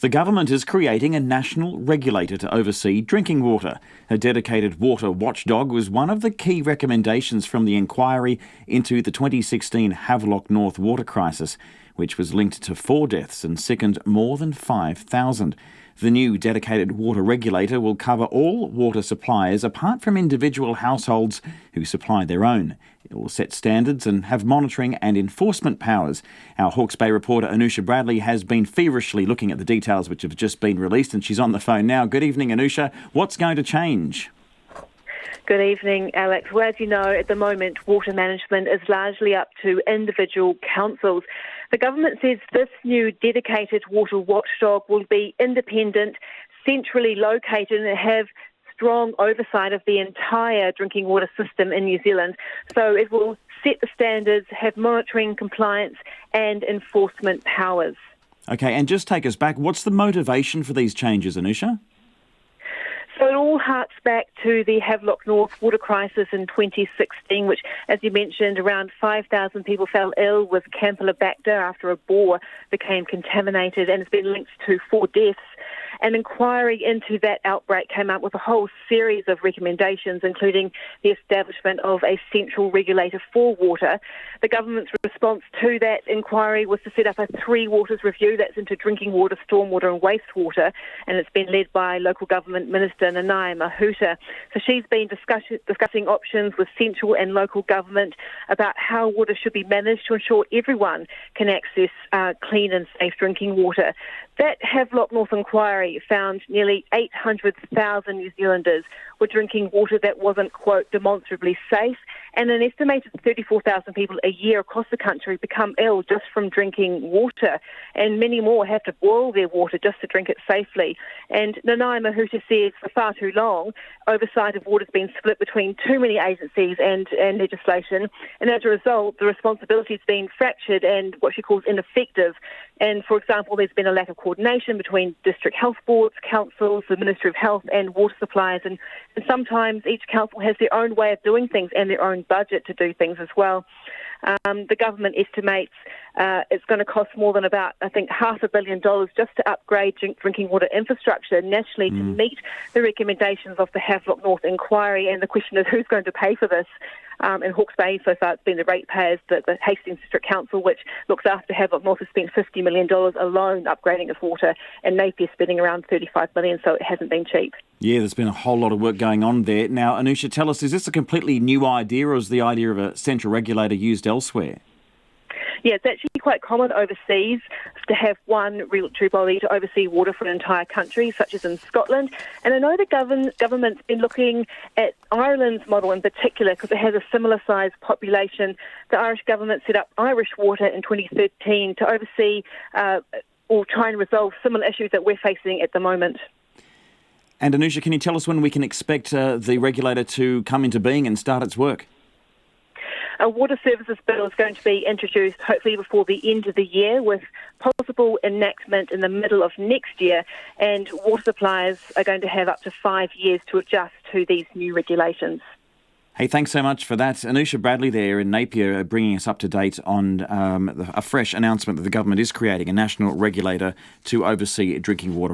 The government is creating a national regulator to oversee drinking water. A dedicated water watchdog was one of the key recommendations from the inquiry into the 2016 Havelock North water crisis, which was linked to 4 deaths and sickened more than 5,000. The new dedicated water regulator will cover all water suppliers apart from individual households who supply their own. It will set standards and have monitoring and enforcement powers. Our Hawke's Bay reporter Anusha Bradley has been feverishly looking at the details which have just been released, and she's on the phone now. Good evening, Anusha. What's going to change? Good evening, Alex. Well, as you know, at the moment, water management is largely up to individual councils. The government says this new dedicated water watchdog will be independent, centrally located, and have strong oversight of the entire drinking water system in New Zealand. So it will set the standards, have monitoring, compliance and enforcement powers. Okay, and just take us back. What's the motivation for these changes, Anusha? So it all harks back to the Havelock North water crisis in 2016, which, as you mentioned, around 5,000 people fell ill with Campylobacter after a bore became contaminated, and it's been linked to 4 deaths. An inquiry into that outbreak came up with a whole series of recommendations, including the establishment of a central regulator for water. The government's response to that inquiry was to set up a 3 waters review that's into drinking water, stormwater and wastewater, and it's been led by local government minister Nanaia Mahuta. So she's been discussing options with central and local government about how water should be managed to ensure everyone can access clean and safe drinking water. That Havelock North inquiry found nearly 800,000 New Zealanders were drinking water that wasn't, quote, demonstrably safe, and an estimated 34,000 people a year across the country become ill just from drinking water, and many more have to boil their water just to drink it safely. And Nanaia Mahuta says for far too long, oversight of water has been split between too many agencies and legislation, and as a result, the responsibility has been fractured and what she calls ineffective. And, for example, there's been a lack of coordination between district health boards, councils, the Ministry of Health and water suppliers, and sometimes each council has their own way of doing things and their own budget to do things as well. The government estimates it's going to cost more than about, I think, $500 million just to upgrade drinking water infrastructure nationally to meet the recommendations of the Havelock North inquiry. And the question is, who's going to pay for this? In Hawke's Bay, so far, it's been the ratepayers. The Hastings District Council, which looks after Havelock North, has spent $50 million alone upgrading its water, and Napier spending around $35 million, so it hasn't been cheap. Yeah, there's been a whole lot of work going on there. Now, Anusha, tell us, is this a completely new idea, or is the idea of a central regulator used elsewhere? Yeah, it's actually quite common overseas to have one regulatory body to oversee water for an entire country, such as in Scotland. And I know the government's been looking at Ireland's model in particular because it has a similar sized population. The Irish government set up Irish Water in 2013 to oversee or try and resolve similar issues that we're facing at the moment. And Anusha, can you tell us when we can expect the regulator to come into being and start its work? A water services bill is going to be introduced hopefully before the end of the year, with possible enactment in the middle of next year, and water suppliers are going to have up to 5 years to adjust to these new regulations. Hey, thanks so much for that. Anusha Bradley there in Napier bringing us up to date on a fresh announcement that the government is creating a national regulator to oversee drinking water.